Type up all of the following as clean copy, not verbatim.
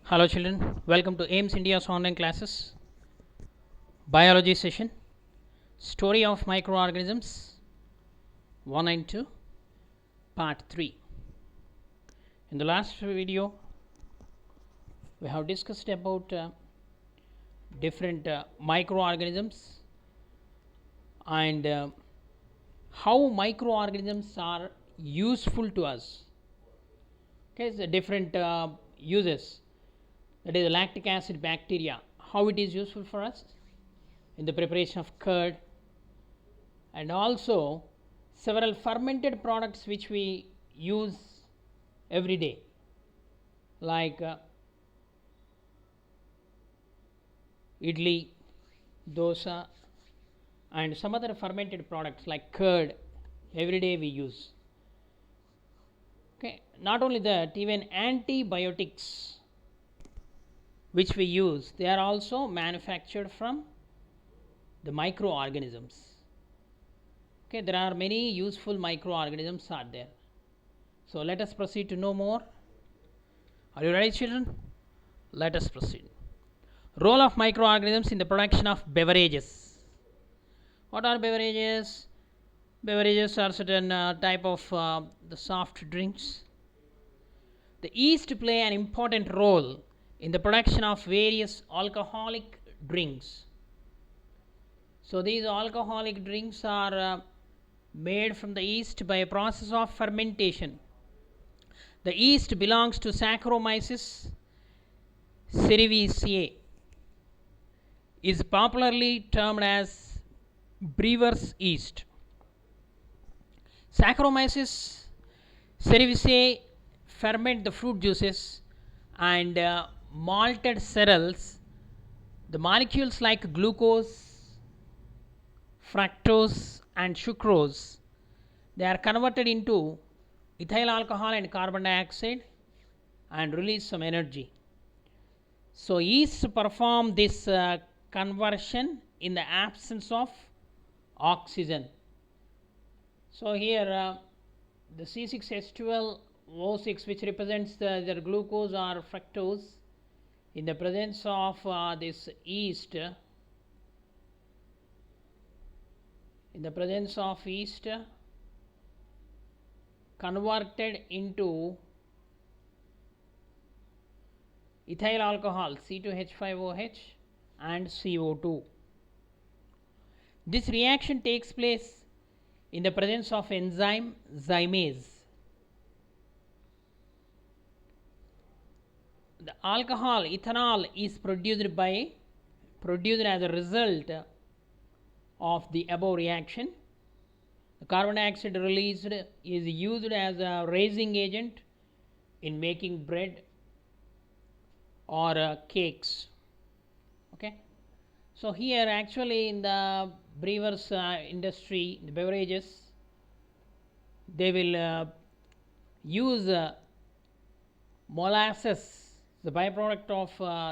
Hello children, welcome to AIMS India's online classes, biology session, story of microorganisms 1 and 2, part 3. In the last video, we have discussed about different microorganisms and how microorganisms are useful to us. Okay, so different uses, that is lactic acid bacteria, how it is useful for us in the preparation of curd, and also several fermented products which we use every day, like idli, dosa, and some other fermented products like curd, every day we use. Okay, not only that, even antibiotics which we use, they are also manufactured from the microorganisms. Okay, there are many useful microorganisms are there. So let us proceed to know more. Are you ready, children? Let us proceed. Role of microorganisms in the production of beverages. What are beverages? Beverages are certain type of the soft drinks. The yeast play an important role in the production of various alcoholic drinks. So these alcoholic drinks are made from the yeast by a process of fermentation. The yeast belongs to Saccharomyces cerevisiae, is popularly termed as brewer's yeast. Saccharomyces cerevisiae ferment the fruit juices and malted cereals. The molecules like glucose, fructose, and sucrose, they are converted into ethyl alcohol and carbon dioxide and release some energy. So yeast perform this conversion in the absence of oxygen. So here the C6H12O6, which represents their glucose or fructose, in the presence of this yeast, converted into ethyl alcohol C2H5OH and CO2. This reaction takes place in the presence of enzyme zymase. The alcohol ethanol is produced as a result of the above reaction. The carbon dioxide released is used as a raising agent in making bread or cakes. Okay, so here actually in the brewers industry, the beverages, they will use molasses, the byproduct of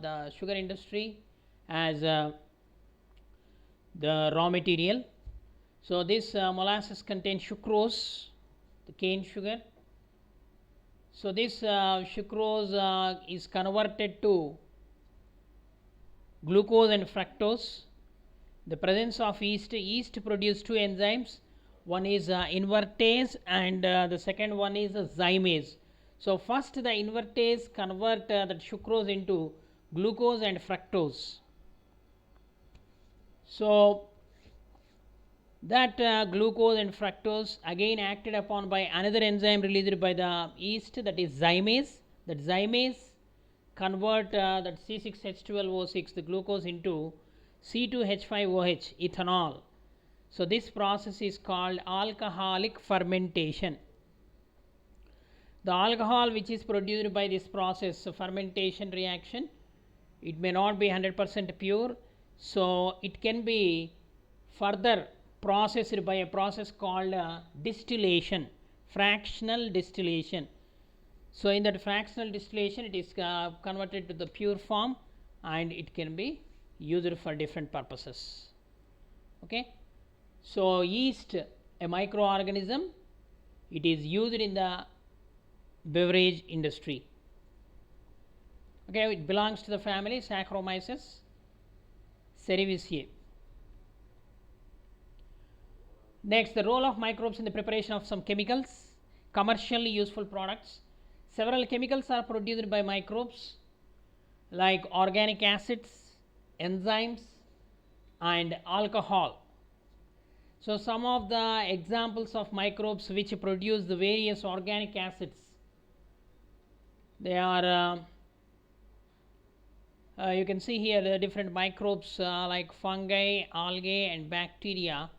the sugar industry, as the raw material. So this molasses contains sucrose, the cane sugar. So this sucrose is converted to glucose and fructose. The presence of yeast produces two enzymes. One is invertase and the second one is zymase. So first the invertase convert that sucrose into glucose and fructose. So that glucose and fructose again acted upon by another enzyme released by the yeast, that is zymase. That zymase convert that C6H12O6, the glucose, into C2H5OH, ethanol. So this process is called alcoholic fermentation. The alcohol which is produced by this process, fermentation reaction, it may not be 100% pure, so it can be further processed by a process called distillation, fractional distillation. So in that fractional distillation, it is converted to the pure form and it can be used for different purposes. Okay, so yeast, a microorganism, it is used in the beverage industry. Okay, it belongs to the family Saccharomyces cerevisiae. Next, the role of microbes in the preparation of some chemicals, commercially useful products. Several chemicals are produced by microbes like organic acids, enzymes, and alcohol. So, some of the examples of microbes which produce the various organic acids, they are you can see here the different microbes like fungi, algae, and bacteria.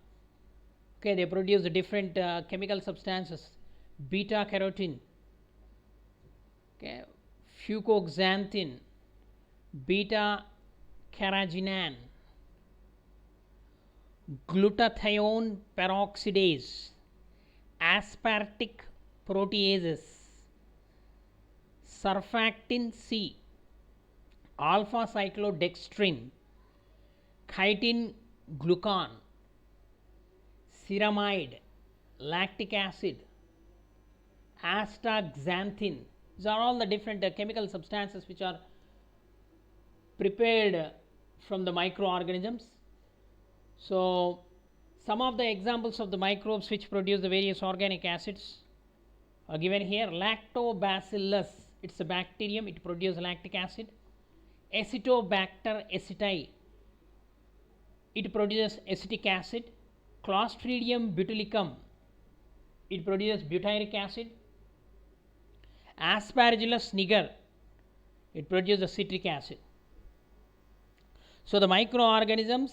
Okay, they produce the different chemical substances, beta carotene, okay, fucoxanthin, beta carrageenan, glutathione peroxidase, aspartic proteases, surfactant C, alpha cyclodextrin, chitin glucan, ceramide, lactic acid, astaxanthin. These are all the different chemical substances which are prepared from the microorganisms. So, some of the examples of the microbes which produce the various organic acids are given here. Lactobacillus, it's a bacterium, it produces lactic acid. Acetobacter aceti, it produces acetic acid. Clostridium botulicum, it produces butyric acid. Aspergillus niger, it produces citric acid. So, the microorganisms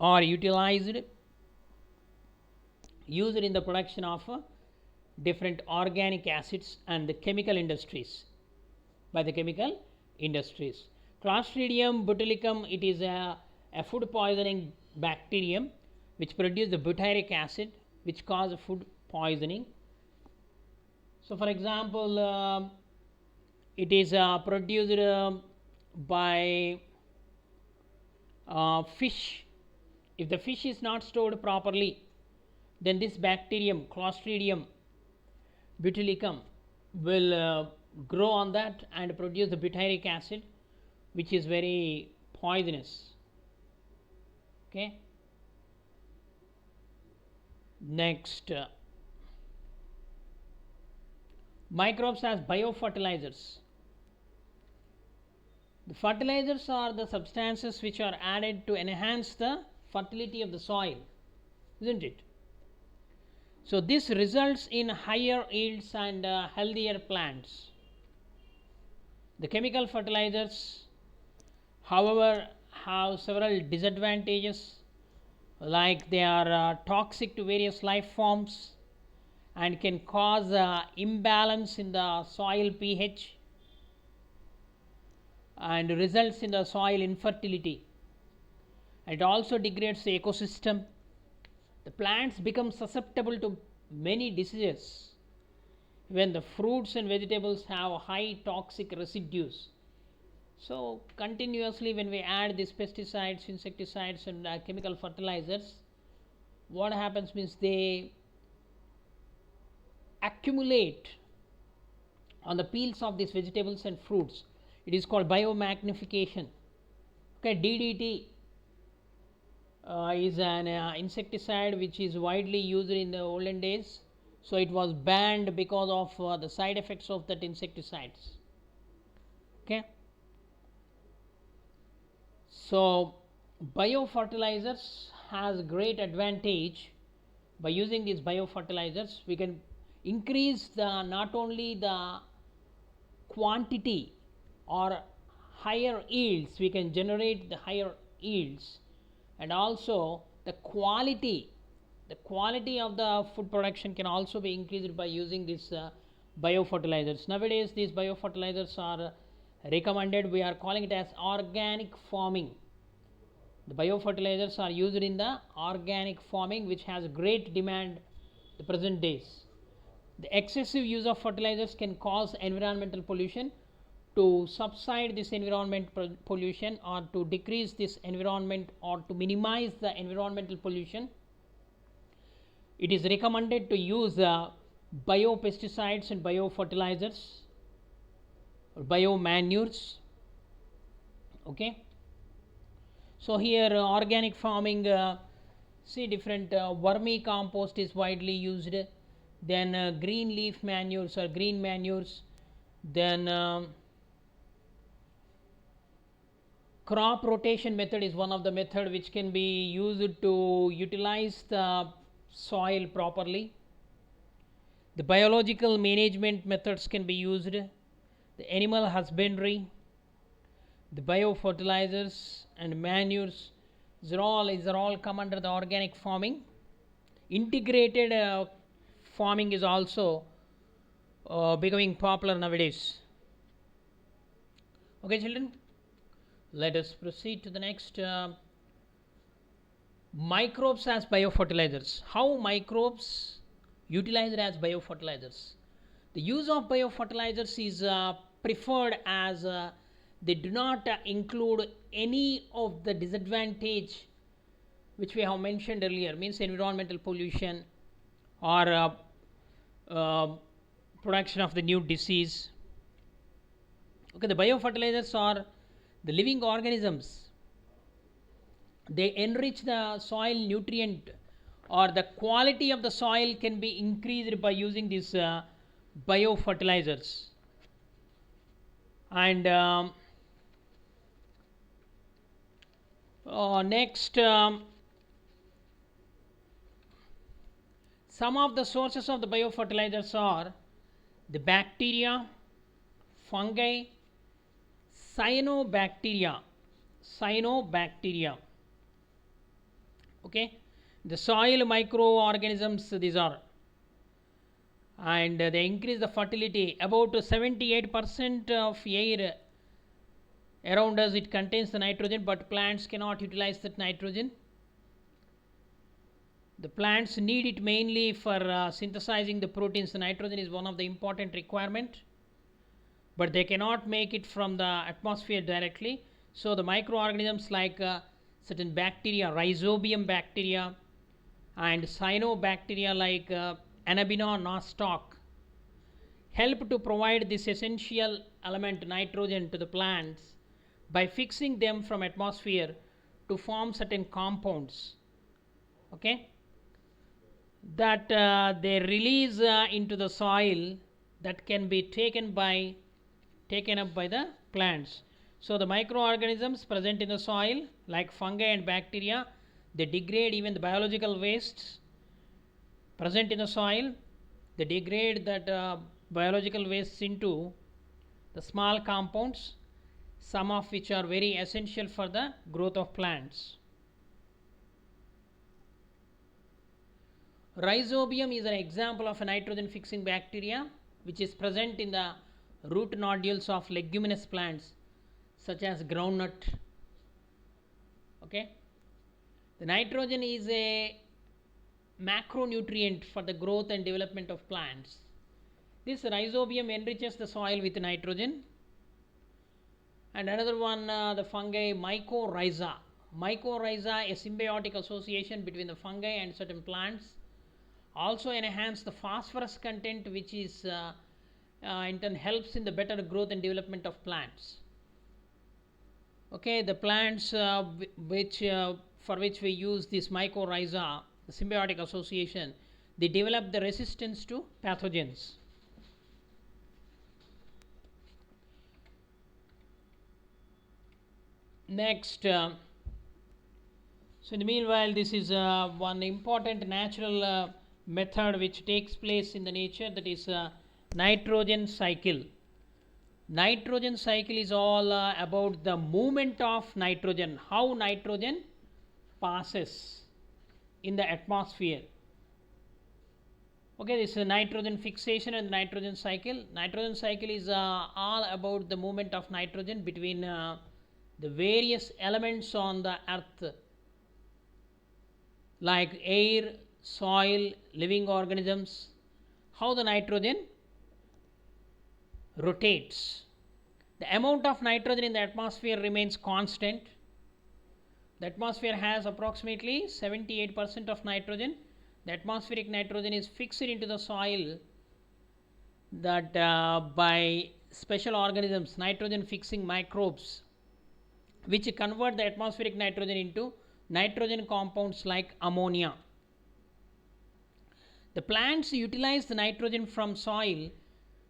are used in the production of different organic acids and the chemical industries, by the chemical industries. Clostridium botulicum, it is a food poisoning bacterium which produces the butyric acid which cause food poisoning. So, for example, it is produced by fish. If the fish is not stored properly, then this bacterium Clostridium botulicum will grow on that and produce the butyric acid which is very poisonous. Okay. Next, microbes as biofertilizers. The fertilizers are the substances which are added to enhance the fertility of the soil, isn't it? So, this results in higher yields and healthier plants. The chemical fertilizers, however, have several disadvantages, like they are toxic to various life forms and can cause imbalance in the soil pH and results in the soil infertility. It also degrades the ecosystem. The plants become susceptible to many diseases when the fruits and vegetables have high toxic residues. So, continuously when we add these pesticides, insecticides, and chemical fertilizers, what happens means they accumulate on the peels of these vegetables and fruits. It is called biomagnification. Okay, DDT is an insecticide which is widely used in the olden days. So, it was banned because of the side effects of that insecticides. Okay. So, biofertilizers has great advantage. By using these biofertilizers, we can increase the not only the quantity or higher yields, we can generate the higher yields, and also the quality of the food production can also be increased by using these biofertilizers. Nowadays these biofertilizers are recommended, we are calling it as organic farming. The biofertilizers are used in the organic farming which has great demand the present days. The excessive use of fertilizers can cause environmental pollution. To subside this environment pollution or to decrease this environment or to minimize the environmental pollution, it is recommended to use biopesticides and biofertilizers. biomanures. Okay, so here organic farming, see different vermicompost is widely used, then green leaf manures or green manures, then crop rotation method is one of the method which can be used to utilize the soil properly. The biological management methods can be used, the animal husbandry, the biofertilizers and manures. These are all come under the organic farming. Integrated farming is also becoming popular nowadays. Okay, children, let us proceed to the next. Microbes as biofertilizers. How microbes utilized as biofertilizers? The use of biofertilizers is preferred as they do not include any of the disadvantage which we have mentioned earlier, means environmental pollution or production of the new disease. Okay, the biofertilizers are the living organisms. They enrich the soil nutrient, or the quality of the soil can be increased by using these biofertilizers. And next, some of the sources of the biofertilizers are the bacteria, fungi, cyanobacteria. Okay, the soil microorganisms these are, and they increase the fertility. About 78% of air around us, it contains the nitrogen, but plants cannot utilize that nitrogen. The plants need it mainly for synthesizing the proteins. The nitrogen is one of the important requirement, but they cannot make it from the atmosphere directly. So the microorganisms like certain bacteria, rhizobium bacteria, and cyanobacteria like Anabaena nostoc help to provide this essential element nitrogen to the plants by fixing them from atmosphere to form certain compounds. Okay, that they release into the soil, that can be taken up by the plants. So the microorganisms present in the soil like fungi and bacteria, they degrade even the biological wastes present in the soil. They degrade that biological wastes into the small compounds, some of which are very essential for the growth of plants. Rhizobium is an example of a nitrogen fixing bacteria which is present in the root nodules of leguminous plants such as groundnut. Okay, the nitrogen is a macronutrient for the growth and development of plants. This rhizobium enriches the soil with nitrogen. And another one, the fungi mycorrhiza. Mycorrhiza, a symbiotic association between the fungi and certain plants, also enhance the phosphorus content, which is in turn helps in the better growth and development of plants. Okay, the plants for which we use this mycorrhiza, the symbiotic association, they develop the resistance to pathogens. Next, so in the meanwhile, this is one important natural method which takes place in the nature, that is nitrogen cycle. Nitrogen cycle is all about the movement of nitrogen, how nitrogen passes in the atmosphere. Okay, this is nitrogen fixation and nitrogen cycle. Nitrogen cycle is all about the movement of nitrogen between the various elements on the earth like air, soil, living organisms, how the nitrogen rotates. The amount of nitrogen in the atmosphere remains constant. The atmosphere has approximately 78% of nitrogen. The atmospheric nitrogen is fixed into the soil that by special organisms, nitrogen fixing microbes, which convert the atmospheric nitrogen into nitrogen compounds like ammonia. The plants utilize the nitrogen from soil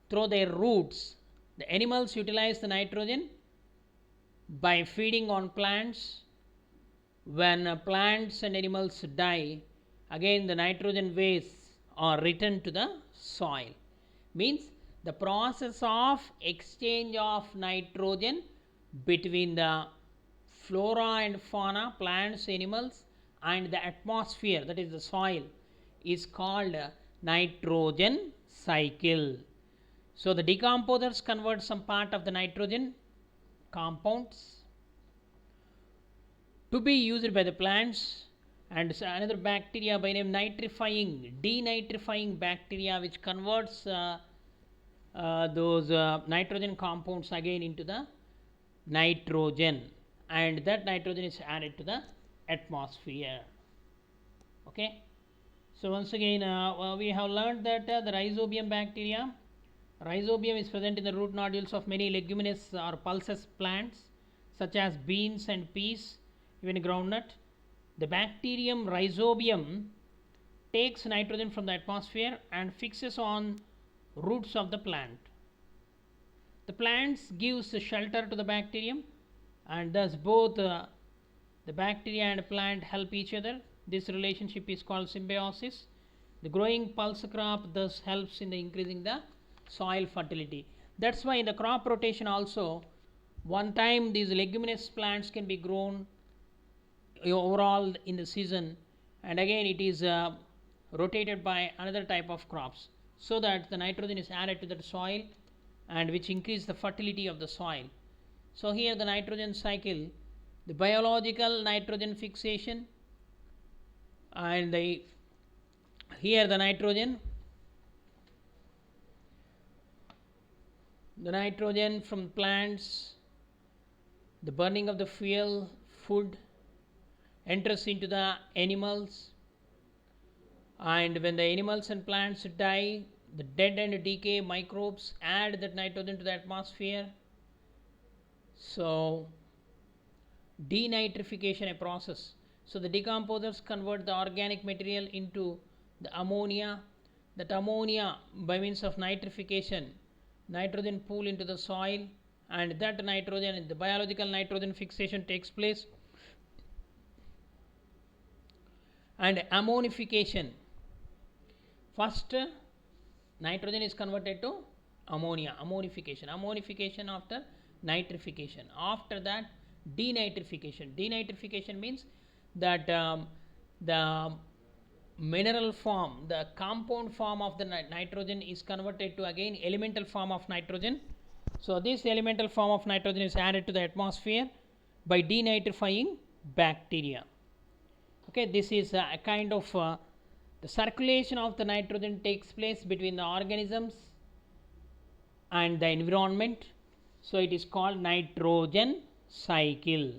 through their roots. The animals utilize the nitrogen by feeding on plants. When plants and animals die, again the nitrogen wastes are returned to the soil. Means the process of exchange of nitrogen between the flora and fauna, plants, animals, and the atmosphere, that is the soil, is called nitrogen cycle. So the decomposers convert some part of the nitrogen compounds to be used by the plants, and another bacteria by name denitrifying bacteria, which converts those nitrogen compounds again into the nitrogen, and that nitrogen is added to the atmosphere. Okay, so once again we have learned that the rhizobium bacteria, rhizobium is present in the root nodules of many leguminous or pulses plants such as beans and peas, even groundnut. The bacterium rhizobium takes nitrogen from the atmosphere and fixes on roots of the plant. The plants gives shelter to the bacterium, and thus both the bacteria and plant help each other. This relationship is called symbiosis. The growing pulse crop thus helps in the increasing the soil fertility. That's why in the crop rotation also, one time these leguminous plants can be grown overall in the season, and again it is rotated by another type of crops, so that the nitrogen is added to the soil, and which increase the fertility of the soil. So here the nitrogen cycle, the biological nitrogen fixation, and here the nitrogen from plants, the burning of the fuel, food, enters into the animals, and when the animals and plants die, the dead and decay microbes add that nitrogen to the atmosphere. So denitrification a process. So the decomposers convert the organic material into the ammonia. That ammonia, by means of nitrification, nitrogen pool into the soil, and that nitrogen, the biological nitrogen fixation takes place. And ammonification, first nitrogen is converted to ammonia, ammonification after nitrification, after that denitrification means that the mineral form, the compound form of the nitrogen is converted to again elemental form of nitrogen. So this elemental form of nitrogen is added to the atmosphere by denitrifying bacteria. Okay, this is a kind of the circulation of the nitrogen takes place between the organisms and the environment. So it is called nitrogen cycle.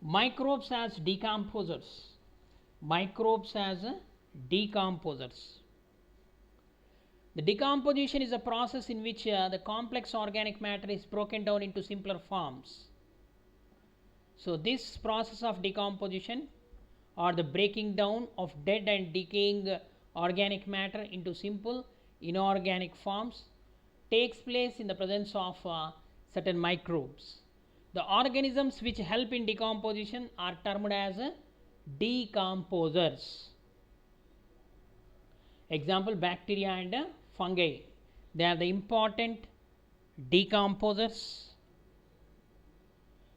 Microbes as decomposers. The decomposition is a process in which the complex organic matter is broken down into simpler forms. So this process of decomposition, or the breaking down of dead and decaying organic matter into simple inorganic forms, takes place in the presence of certain microbes. The organisms which help in decomposition are termed as decomposers. Example, bacteria and fungi, they are the important decomposers.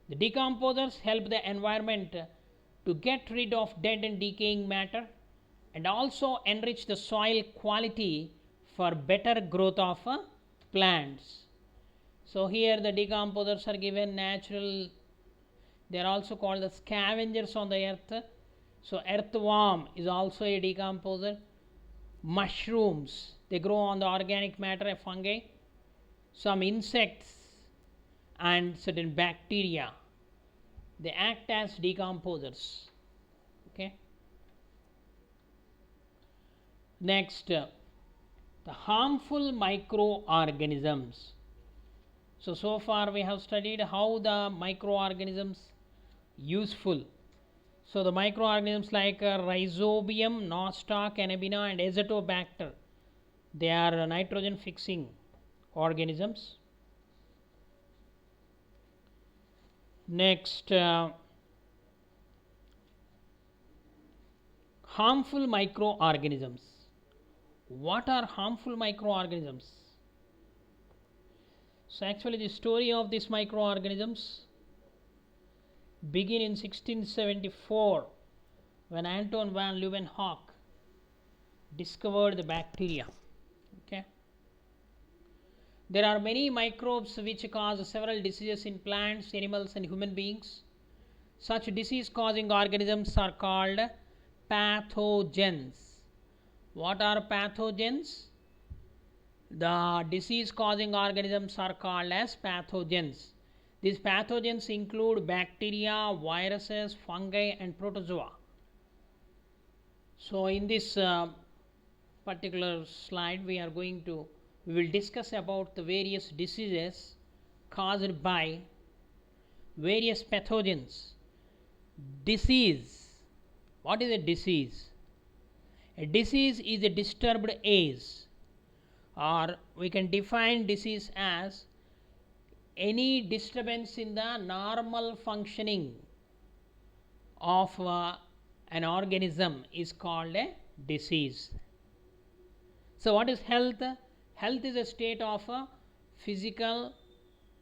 The decomposers help the environment to get rid of dead and decaying matter, and also enrich the soil quality for better growth of plants. So here the decomposers are given natural, they are also called the scavengers on the earth. So earthworm is also a decomposer. Mushrooms, they grow on the organic matter of fungi. Some insects and certain bacteria, they act as decomposers. Okay. Next, The harmful microorganisms. So far we have studied how the microorganisms useful. So the microorganisms like Rhizobium, Nostoc, Cannabina and Azotobacter, they are nitrogen fixing organisms. Next, harmful microorganisms. What are harmful microorganisms? So actually the story of these microorganisms begin in 1674 when Anton van Leeuwenhoek discovered the bacteria. Okay. There are many microbes which cause several diseases in plants, animals and human beings. Such disease causing organisms are called pathogens. What are pathogens? The disease causing organisms are called as pathogens. These pathogens include bacteria, viruses, fungi and protozoa. So in this particular slide we will discuss about the various diseases caused by various pathogens. Disease. What is a disease? A disease is a disturbed age, or we can define disease as any disturbance in the normal functioning of an organism is called a disease. So what is health? Health is a state of physical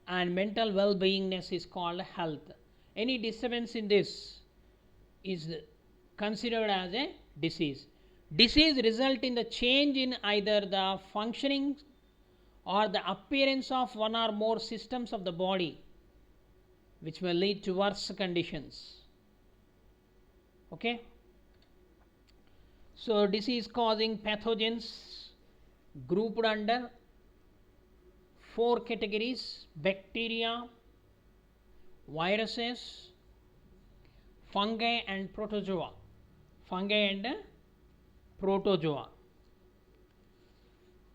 and mental well-beingness is called health. Any disturbance in this is considered as a disease. Disease result in the change in either the functioning or the appearance of one or more systems of the body, which may lead to worse conditions. Okay. So disease causing pathogens grouped under 4 categories: bacteria, viruses, fungi and protozoa.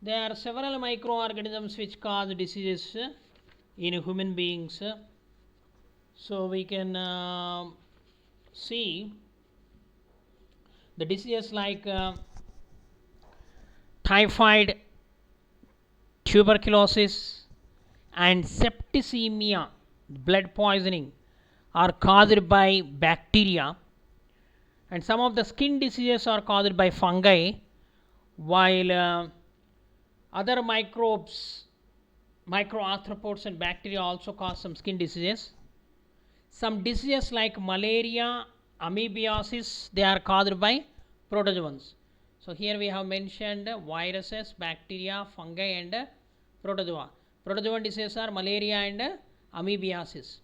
There are several microorganisms which cause diseases in human beings. So we can see the diseases like typhoid, tuberculosis and septicemia, blood poisoning, are caused by bacteria, and some of the skin diseases are caused by fungi, while other microbes, microarthropods and bacteria also cause some skin diseases. Some diseases like malaria, amoebiasis, they are caused by protozoans. So here we have mentioned viruses, bacteria, fungi and protozoa. Protozoan diseases are malaria and amoebiasis.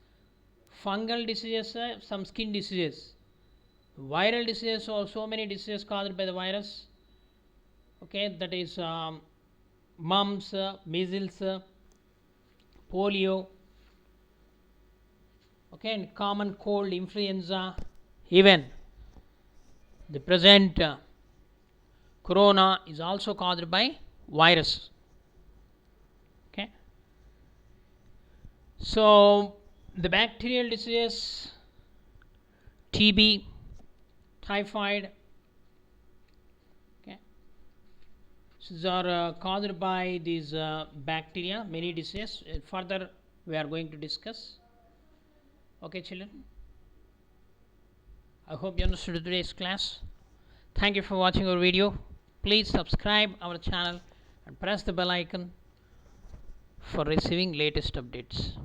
Fungal diseases, some skin diseases. Viral diseases, so many diseases caused by the virus. Okay, that is mumps, measles, polio, okay, and common cold, influenza, even the present corona is also caused by virus. Okay, so the bacterial diseases, TB, typhoid, okay, so these are caused by these bacteria, many diseases. Further we are going to discuss. Okay children, I hope you understood today's class. Thank you for watching our video. Please subscribe our channel and press the bell icon for receiving latest updates.